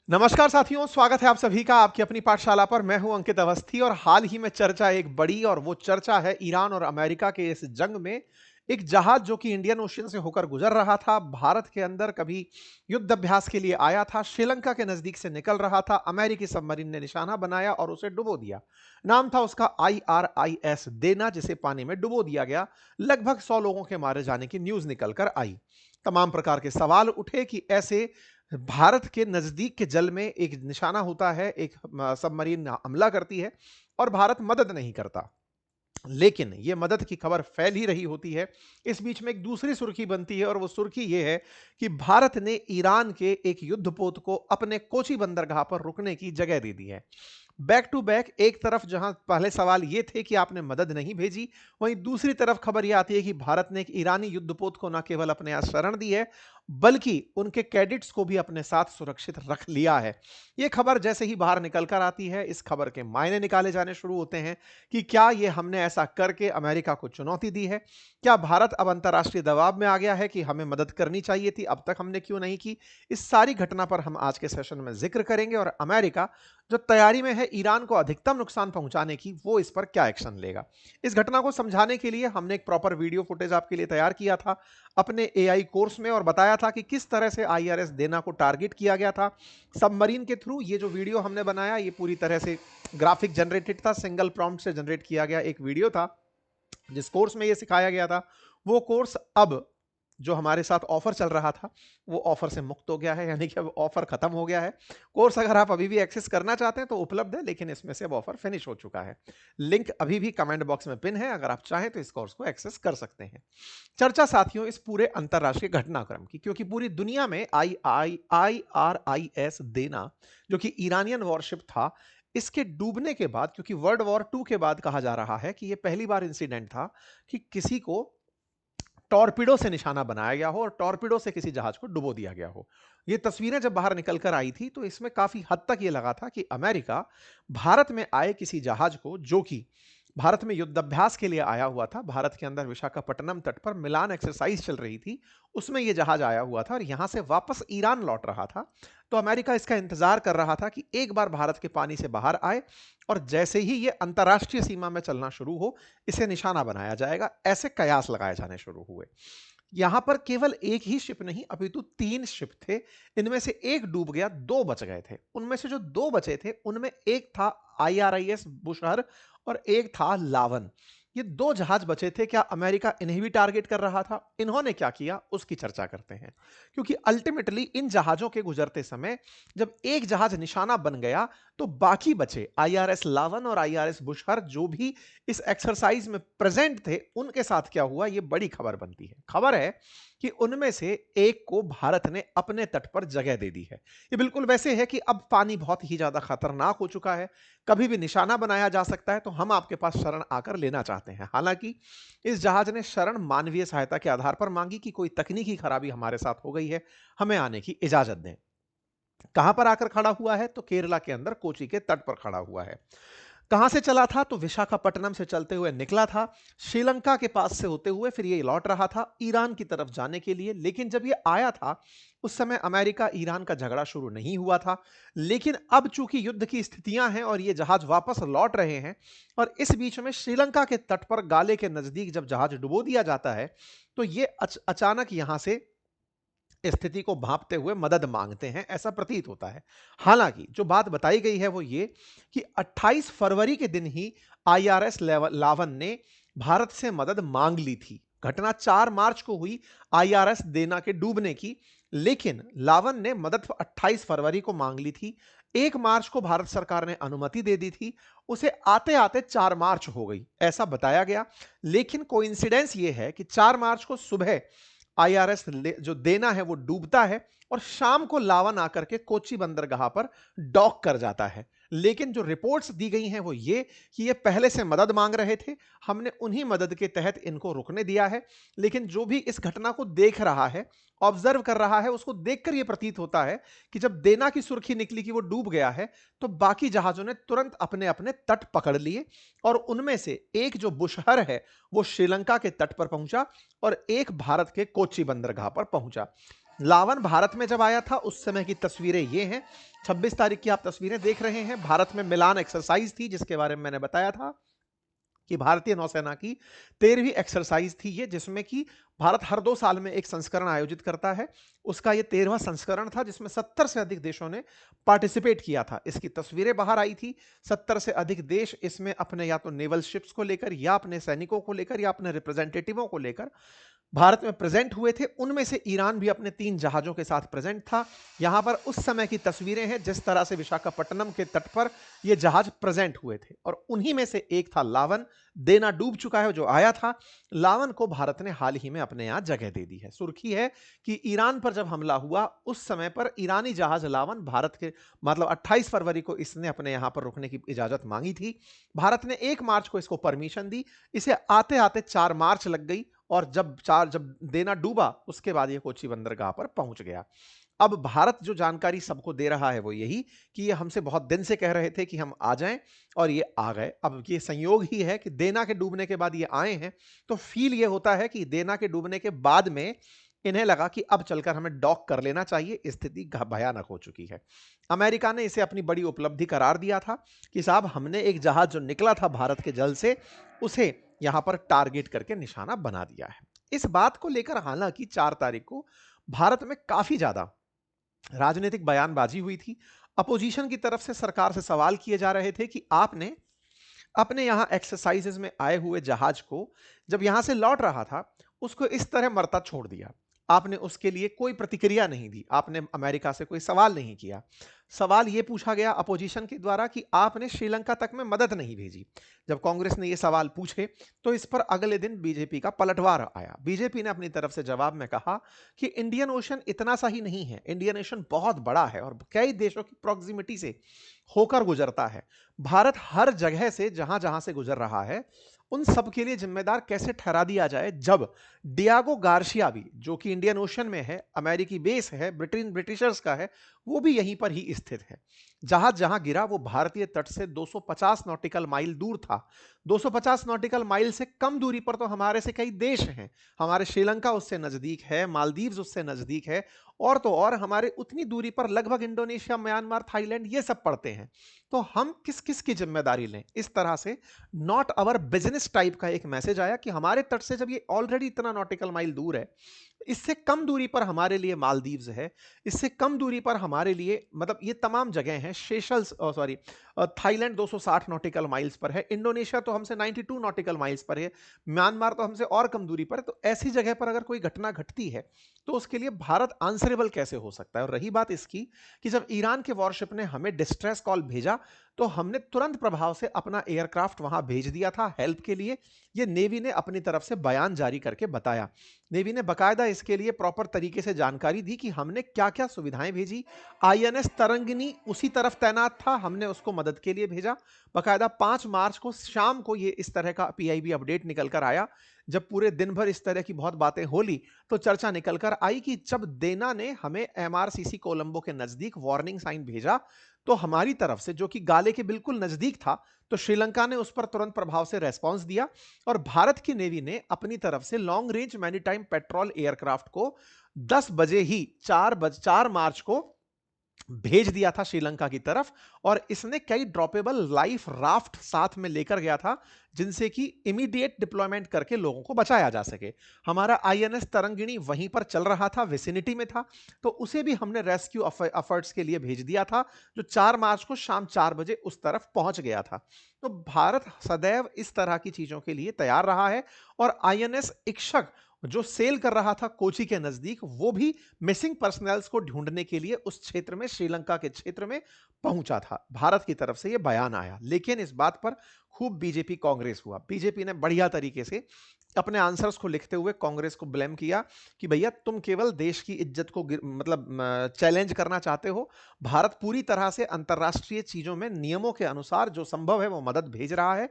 नमस्कार साथियों, स्वागत है आप सभी का आपकी अपनी पाठशाला पर। मैं हूं अंकित अवस्थी और हाल ही में चर्चा एक बड़ी और वो चर्चा है ईरान और अमेरिका के इस जंग में। एक जहाज जो कि इंडियन ओशियन से होकर गुजर रहा था, भारत के अंदर कभी युद्ध अभ्यास के लिए आया था, श्रीलंका के नजदीक से निकल रहा था, अमेरिकी सबमरीन ने निशाना बनाया और उसे डुबो दिया। नाम था उसका IRIS देना, जिसे पानी में डुबो दिया गया। लगभग 100 लोगों के मारे जाने की न्यूज निकल कर आई। तमाम प्रकार के सवाल उठे कि ऐसे भारत के नजदीक के जल में एक निशाना होता है, एक सबमरीन हमला करती है और भारत मदद नहीं करता। लेकिन ये मदद की खबर फैल ही रही होती है। इस बीच में एक दूसरी सुर्खी बनती है और वो सुर्खी ये है कि भारत ने ईरान के एक युद्धपोत को अपने कोची बंदरगाह पर रुकने की जगह दे दी है। बैक टू बैक, एक तरफ जहां पहले सवाल ये थे कि आपने मदद नहीं भेजी, वहीं दूसरी तरफ खबर यह आती है कि भारत ने एक ईरानी युद्धपोत को न केवल अपने यहां शरण दी है, बल्कि उनके कैडेट्स को भी अपने साथ सुरक्षित रख लिया है। यह खबर जैसे ही बाहर निकल कर आती है, इस खबर के मायने निकाले जाने शुरू होते हैं कि क्या ये हमने ऐसा करके अमेरिका को चुनौती दी है? क्या भारत अब अंतर्राष्ट्रीय दबाव में आ गया है कि हमें मदद करनी चाहिए थी, अब तक हमने क्यों नहीं की? इस सारी घटना पर हम आज के सेशन में जिक्र करेंगे और अमेरिका जो तैयारी में है ईरान को अधिकतम नुकसान पहुंचाने की, वो इस पर क्या एक्शन लेगा। इस घटना को समझाने के लिए हमने एक प्रॉपर वीडियो फुटेज आपके लिए तैयार किया था अपने AI कोर्स में और बताया था कि किस तरह से IRS देना को टारगेट किया गया था सबमरीन के थ्रू। ये जो वीडियो हमने बनाया, ये पूरी तरह से ग्राफिक जनरेटेड था, सिंगल प्रॉम्प्ट से जनरेट किया गया एक वीडियो था। जिस कोर्स में ये सिखाया गया था, वो कोर्स अब जो हमारे साथ ऑफर चल रहा था, वो ऑफर से मुक्त हो गया है, यानी कि अब ऑफर खत्म हो गया है। कोर्स अगर आप अभी भी एक्सेस करना चाहते हैं तो उपलब्ध है, लेकिन इसमें से अब ऑफर फिनिश हो चुका है। लिंक अभी भी कमेंट बॉक्स में पिन है, अगर आप चाहें तो इस कोर्स को एक्सेस कर सकते हैं। चर्चा साथियों इस पूरे अंतरराष्ट्रीय घटनाक्रम की, क्योंकि पूरी दुनिया में IRIS देना, जो कि ईरानियन वॉरशिप था, इसके डूबने के बाद, क्योंकि वर्ल्ड वॉर 2 के बाद कहा जा रहा है कि यह पहली बार इंसिडेंट था कि किसी को टॉर्पिडो से निशाना बनाया गया हो और टॉर्पिडो से किसी जहाज को डुबो दिया गया हो। ये तस्वीरें जब बाहर निकल कर आई थी, तो इसमें काफी हद तक ये लगा था कि अमेरिका भारत में आए किसी जहाज को, जो कि भारत में युद्धाभ्यास के लिए आया हुआ था, भारत के अंदर विशाखापट्टनम तट पर मिलान एक्सरसाइज चल रही थी, उसमें यह जहाज आया हुआ था और यहां से वापस ईरान लौट रहा था। तो अमेरिका इसका इंतजार कर रहा था कि एक बार भारत के पानी से बाहर आए और जैसे ही ये अंतर्राष्ट्रीय सीमा में चलना शुरू हो, इसे निशाना बनाया जाएगा। ऐसे कयास लगाए जाने शुरू हुए। यहां पर केवल एक ही शिप नहीं, अपितु 3 शिप थे। इनमें से एक डूब गया, 2 बच गए थे। उनमें से जो 2 बचे थे, उनमें एक था IRIS बुशहर और एक था लावन। ये 2 जहाज बचे थे। क्या अमेरिका इन्हें भी टारगेट कर रहा था? इन्होंने क्या किया, उसकी चर्चा करते हैं। क्योंकि अल्टीमेटली इन जहाजों के गुजरते समय जब एक जहाज निशाना बन गया, तो बाकी बचे IRS लावन और IRS बुशहर, जो भी इस एक्सरसाइज में प्रेजेंट थे, उनके साथ क्या हुआ, यह बड़ी खबर बनती है। खबर है कि उनमें से एक को भारत ने अपने तट पर जगह दे दी है। ये बिल्कुल वैसे है कि अब पानी बहुत ही ज्यादा खतरनाक हो चुका है, कभी भी निशाना बनाया जा सकता है, तो हम आपके पास शरण आकर लेना चाहते हैं। हालांकि इस जहाज ने शरण मानवीय सहायता के आधार पर मांगी कि कोई तकनीकी खराबी हमारे साथ हो गई है, हमें आने की इजाजत दें। कहां पर आकर खड़ा हुआ है? तो केरला के अंदर कोची के तट पर खड़ा हुआ है। कहां से चला था? तो विशाखापट्टनम से चलते हुए निकला था, श्रीलंका के पास से होते हुए फिर ये लौट रहा था ईरान की तरफ जाने के लिए। लेकिन जब ये आया था, उस समय अमेरिका ईरान का झगड़ा शुरू नहीं हुआ था। लेकिन अब चूंकि युद्ध की स्थितियां हैं और ये जहाज वापस लौट रहे हैं, और इस बीच में श्रीलंका के तट पर गाले के नजदीक जब जहाज डुबो दिया जाता है, तो ये अचानक यहां से स्थिति को भांपते हुए मदद मांगते हैं, ऐसा प्रतीत होता है। हालांकि जो बात बताई गई है वो ये कि 28 फरवरी के दिन ही IRS लावन ने भारत से मदद मांग ली थी। घटना 4 मार्च को हुई IRS देना के डूबने की, लेकिन लावन ने मदद 28 फरवरी को मांग ली थी। 1 मार्च को भारत सरकार ने अनुमति दे दी थी, उसे आते आते 4 मार्च हो गई, ऐसा बताया गया। लेकिन कोइंसिडेंस यह है कि 4 मार्च को सुबह IRS जो देना है वो डूबता है और शाम को लावन आकर के कोची बंदरगाह पर डॉक कर जाता है। लेकिन जो रिपोर्ट्स दी गई हैं वो ये कि ये पहले से मदद मांग रहे थे, हमने उन्हीं मदद के तहत इनको रुकने दिया है। लेकिन जो भी इस घटना को देख रहा है, ऑब्जर्व कर रहा है, उसको देखकर यह प्रतीत होता है कि जब देना की सुर्खी निकली कि वो डूब गया है, तो बाकी जहाजों ने तुरंत अपने अपने तट पकड़ लिए और उनमें से एक जो बुशहर है वो श्रीलंका के तट पर पहुंचा और एक भारत के कोच्चि बंदरगाह पर पहुंचा। लावन भारत में जब आया था उस समय की तस्वीरें ये हैं। 26 तारीख की आप तस्वीरें देख रहे हैं। भारत में मिलान एक्सरसाइज थी जिसके बारे में मैंने बताया था कि भारतीय नौसेना की 13वीं एक्सरसाइज थी ये, जिसमें कि भारत हर 2 साल में एक संस्करण आयोजित करता है। उसका ये 13वां संस्करण था जिसमें 70 से अधिक देशों ने पार्टिसिपेट किया था। इसकी तस्वीरें बाहर आई थी। 70 से अधिक देश इसमें अपने या तो नेवल शिप्स को लेकर या अपने सैनिकों को लेकर या अपने रिप्रेजेंटेटिवों को लेकर भारत में प्रेजेंट हुए थे। उनमें से ईरान भी अपने 3 जहाजों के साथ प्रेजेंट था। यहां पर उस समय की तस्वीरें हैं जिस तरह से विशाखापट्टनम के तट पर ये जहाज प्रेजेंट हुए थे और उन्हीं में से एक था लावन। देना डूब चुका है जो आया था। लावन को भारत ने हाल ही में अपने यहां जगह दे दी है। सुर्खी है कि ईरान पर जब हमला हुआ उस समय पर ईरानी जहाज लावन भारत के मतलब 28 फरवरी को इसने अपने यहां पर रुकने की इजाजत मांगी थी। भारत ने 1 मार्च को इसको परमिशन दी। इसे आते आते 4 मार्च लग गई और जब देना डूबा उसके बाद ये कोची बंदरगाह पर पहुंच गया। अब भारत जो जानकारी सबको दे रहा है वो यही कि ये हमसे बहुत दिन से कह रहे थे कि हम आ जाएं और ये आ गए। अब ये संयोग ही है कि देना के डूबने के बाद ये आए हैं। तो फील ये होता है कि देना के डूबने के बाद में इन्हें लगा कि अब चलकर हमें डॉक कर लेना चाहिए। स्थिति भयानक हो चुकी है। अमेरिका ने इसे अपनी बड़ी उपलब्धि करार दिया था कि साहब हमने एक जहाज जो निकला था भारत के जल से उसे यहां पर टारगेट करके निशाना बना दिया है। इस बात को लेकर हालांकि 4 तारीख को भारत में काफी ज्यादा राजनीतिक बयानबाजी हुई थी। अपोजिशन की तरफ से सरकार से सवाल किए जा रहे थे कि आपने अपने यहां एक्सरसाइजेज में आए हुए जहाज को जब यहां से लौट रहा था उसको इस तरह मरता छोड़ दिया। आपने उसके लिए कोई प्रतिक्रिया नहीं दी। आपने अमेरिका से कोई सवाल नहीं किया। सवाल यह पूछा गया अपोजिशन के द्वारा कि आपने श्रीलंका तक में मदद नहीं भेजी। जब कांग्रेस ने यह सवाल पूछे तो इस पर अगले दिन बीजेपी का पलटवार आया। बीजेपी ने अपनी तरफ से जवाब में कहा कि इंडियन ओशन इतना सा ही नहीं है। इंडियन ओशन बहुत बड़ा है और कई देशों की प्रॉक्सिमिटी से होकर गुजरता है। भारत हर जगह से जहां जहां से गुजर रहा है उन सब के लिए जिम्मेदार कैसे ठहरा दिया जाए जब डियागो गार्शिया भी जो कि इंडियन ओशन में है, अमेरिकी बेस है, ब्रिटिशर्स का है, वो भी यहीं पर ही स्थित है। जहाज जहां गिरा वो भारतीय तट से 250 नॉटिकल माइल दूर था। 250 नॉटिकल माइल से कम दूरी पर तो हमारे से कई देश हैं। हमारे श्रीलंका उससे नजदीक है, मालदीव्स उससे नजदीक है और तो और हमारे उतनी दूरी पर लगभग इंडोनेशिया, म्यांमार, थाईलैंड ये सब पड़ते हैं। तो हम किस किस की जिम्मेदारी लें? इस तरह से नॉट अवर बिजनेस टाइप का एक मैसेज आया कि हमारे तट से जब ये ऑलरेडी इतना नॉटिकल माइल दूर है, इससे कम दूरी पर हमारे लिए मालदीव्स है, इससे कम दूरी पर हमारे लिए मतलब ये तमाम जगह हैं। Seychelles sorry Thailand 260 nautical miles per है, इंडोनेशिया तो हमसे 92 नॉटिकल माइल्स पर है, म्यांमार तो हमसे और कम दूरी पर है। तो ऐसी जगह पर अगर कोई घटना घटती है तो उसके लिए भारत आंसरेबल कैसे हो सकता है? और रही बात इसकी कि जब ईरान के वॉरशिप ने हमें डिस्ट्रेस कॉल भेजा तो हमने तुरंत प्रभाव से अपना एयरक्राफ्ट वहां भेज दिया था हेल्प के लिए। ये नेवी ने अपनी तरफ से बयान जारी करके बताया। नेवी ने बकायदा इसके लिए प्रॉपर तरीके से जानकारी दी कि हमने क्या क्या सुविधाएं भेजी। आईएनएस तरंगिनी उसी तरफ तैनात था, हमने उसको मदद के लिए भेजा। बकायदा 5 मार्च को शाम को ये इस तरह का पीआईबी अपडेट निकल कर आया। जब पूरे दिन भर इस तरह की बहुत बातें होली तो चर्चा निकल कर आई कि जब देना ने हमें एमआरसीसी कोलंबो के नजदीक वार्निंग साइन भेजा तो हमारी तरफ से जो कि गाले के बिल्कुल नजदीक था तो श्रीलंका ने उस पर तुरंत प्रभाव से रेस्पॉन्स दिया और भारत की नेवी ने अपनी तरफ से long range maritime petrol aircraft को 10 बजे ही 4 मार्च को भेज दिया था श्रीलंका की तरफ। और इसने कई ड्रॉपेबल लाइफ राफ्ट साथ में लेकर गया था जिनसे कि इमीडिएट डिप्लॉयमेंट करके लोगों को बचाया जा सके। हमारा आईएनएस तरंगिणी वहीं पर चल रहा था, विसिनिटी में था, तो उसे भी हमने रेस्क्यू एफर्ट्स के लिए भेज दिया था जो 4 मार्च को शाम 4 बजे उस तरफ पहुंच गया था। तो भारत सदैव इस तरह की चीजों के लिए तैयार रहा है। और आईएनएस इक्षक जो सेल कर रहा था कोची के नजदीक वो भी मिसिंग पर्सनल्स को ढूंढने के लिए उस क्षेत्र में, श्रीलंका के क्षेत्र में पहुंचा था। भारत की तरफ से यह बयान आया लेकिन इस बात पर खूब बीजेपी कांग्रेस हुआ। बीजेपी ने बढ़िया तरीके से अपने आंसर्स को लिखते हुए कांग्रेस को ब्लेम किया कि भैया तुम केवल देश की इज्जत को मतलब चैलेंज करना चाहते हो। भारत पूरी तरह से अंतरराष्ट्रीय चीजों में नियमों के अनुसार जो संभव है वो मदद भेज रहा है।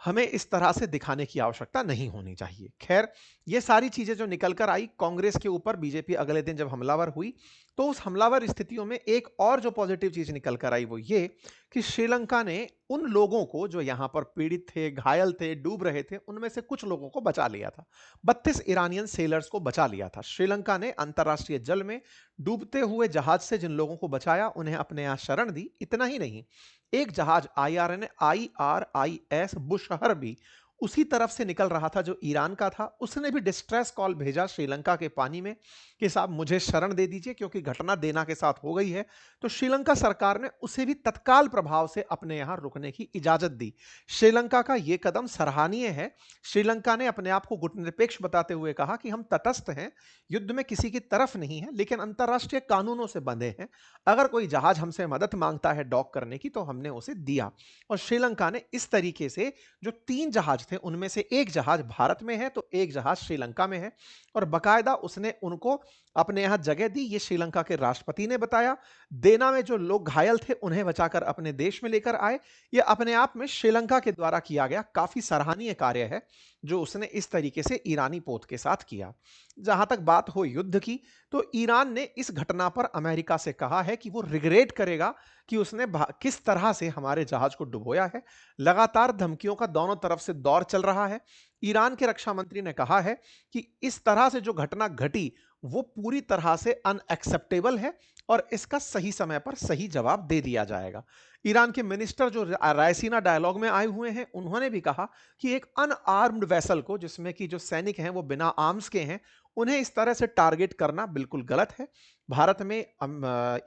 हमें इस तरह से दिखाने की आवश्यकता नहीं होनी चाहिए। खैर ये सारी चीजें जो निकल कर आई कांग्रेस के ऊपर, बीजेपी अगले दिन जब हमलावर हुई तो उस हमलावर स्थितियों में एक और जो पॉजिटिव चीज निकल कर आई वो ये कि श्रीलंका ने उन लोगों को जो यहां पर पीड़ित थे, घायल थे, डूब रहे थे, उनमें से कुछ लोगों को बचा लिया था। 32 ईरानियन सेलर्स को बचा लिया था। श्रीलंका ने अंतर्राष्ट्रीय जल में डूबते हुए जहाज से जिन लोगों को बचाया, उन्हें अपने यहां शरण दी। इतना ही नहीं, एक जहाज IRIS बुशहर भी उसी तरफ से निकल रहा था जो ईरान का था। उसने भी डिस्ट्रेस कॉल भेजा श्रीलंका के पानी में कि साहब मुझे शरण दे दीजिए, क्योंकि घटना देना के साथ हो गई है। तो श्रीलंका सरकार ने उसे भी तत्काल प्रभाव से अपने यहां रुकने की इजाजत दी। श्रीलंका का यह कदम सराहनीय है। श्रीलंका ने अपने आप को गुटनिरपेक्ष बताते हुए कहा कि हम तटस्थ हैं, युद्ध में किसी की तरफ नहीं है, लेकिन अंतर्राष्ट्रीय कानूनों से बंधे हैं। अगर कोई जहाज हमसे मदद मांगता है डॉक करने की, तो हमने उसे दिया। और श्रीलंका ने इस तरीके से जो 3 जहाज थे, उनमें से एक जहाज भारत में है तो एक जहाज श्रीलंका में है, और बकायदा उसने उनको अपने यहां जगह दी। ये श्रीलंका के राष्ट्रपति ने बताया। देना में जो लोग घायल थे उन्हें बचाकर अपने देश में लेकर आए। यह अपने आप में श्रीलंका के द्वारा किया गया काफी सराहनीय कार्य है, जो उसने इस तरीके से ईरानी पोत के साथ किया। जहां तक बात हो युद्ध की, तो ईरान ने इस घटना पर अमेरिका से कहा है कि वो रिग्रेट करेगा कि उसने किस तरह से हमारे जहाज को डुबोया है। लगातार धमकियों का दोनों तरफ से दौर चल रहा है। ईरान के रक्षा मंत्री ने कहा है कि इस तरह से जो घटना घटी वो पूरी तरह से अनएक्सेप्टेबल है, और इसका सही समय पर सही जवाब दे दिया जाएगा। ईरान के मिनिस्टर जो रायसीना डायलॉग में आए हुए हैं, उन्होंने भी कहा कि एक अनआर्म्ड वेसल को, जिसमें कि जो सैनिक हैं वो बिना आर्म्स के हैं, उन्हें इस तरह से टारगेट करना बिल्कुल गलत है। भारत में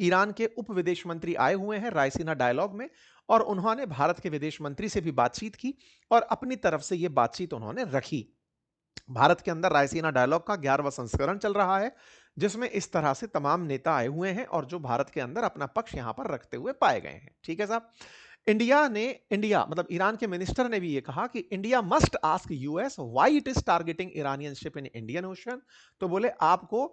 ईरान के उप विदेश मंत्री आए हुए हैं रायसीना डायलॉग में, और उन्होंने भारत के विदेश मंत्री से भी बातचीत की और अपनी तरफ से यह बातचीत उन्होंने रखी। भारत के अंदर रायसीना डायलॉग का 11वां संस्करण चल रहा है, जिसमें इस तरह से तमाम नेता आए हुए हैं और जो भारत के अंदर अपना पक्ष यहां पर रखते हुए पाए गए हैं। ठीक है साहब। इंडिया मतलब ईरान के मिनिस्टर ने भी ये कहा कि India must ask US why it is targeting Iranian ship in Indian ocean. तो बोले आपको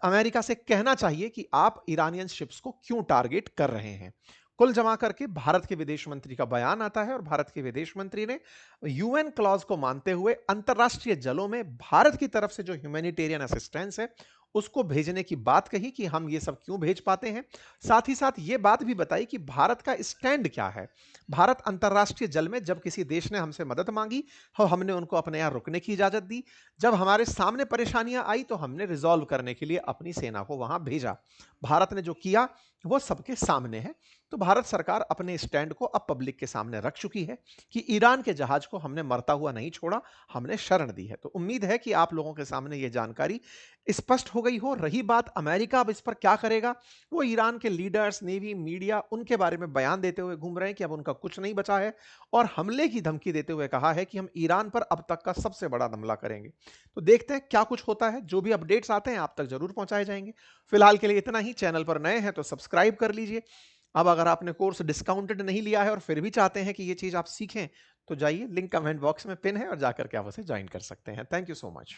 अमेरिका से कहना चाहिए कि आप ईरानियन शिप्स को क्यों टारगेट कर रहे हैं। कुल जमा करके भारत के विदेश मंत्री का बयान आता है, और भारत के विदेश मंत्री ने यूएन क्लॉज को मानते हुए अंतरराष्ट्रीय जलों में भारत की तरफ से जो ह्यूमैनिटेरियन असिस्टेंस है उसको भेजने की बात कही कि हम ये सब क्यों भेज पाते हैं। साथ ही साथ ये बात भी बताई कि भारत का स्टैंड क्या है। भारत अंतरराष्ट्रीय जल में जब किसी देश ने हमसे मदद मांगी, हमने उनको अपने यहां रुकने की इजाजत दी। जब हमारे सामने परेशानियां आई तो हमने रिजॉल्व करने के लिए अपनी सेना को वहां भेजा। भारत ने जो किया वो सबके सामने है। तो भारत सरकार अपने स्टैंड को अब पब्लिक के सामने रख चुकी है कि ईरान के जहाज को हमने मरता हुआ नहीं छोड़ा, हमने शरण दी है। तो उम्मीद है कि आप लोगों के सामने यह जानकारी स्पष्ट हो गई हो। रही बात अमेरिका अब इस पर क्या करेगा, वो ईरान के लीडर्स, नेवी, मीडिया उनके बारे में बयान देते हुए घूम रहे हैं कि अब उनका कुछ नहीं बचा है, और हमले की धमकी देते हुए कहा है कि हम ईरान पर अब तक का सबसे बड़ा हमला करेंगे। तो देखते हैं क्या कुछ होता है। जो भी अपडेट्स आते हैं आप तक जरूर पहुंचाए जाएंगे। फिलहाल के लिए इतना ही। चैनल पर नए हैं तो सब्सक्राइब कर लीजिए। अब अगर आपने कोर्स डिस्काउंटेड नहीं लिया है और फिर भी चाहते हैं कि ये चीज आप सीखें, तो जाइए, लिंक कमेंट बॉक्स में पिन है और जाकर के आप उसे ज्वाइन कर सकते हैं। Thank you so much.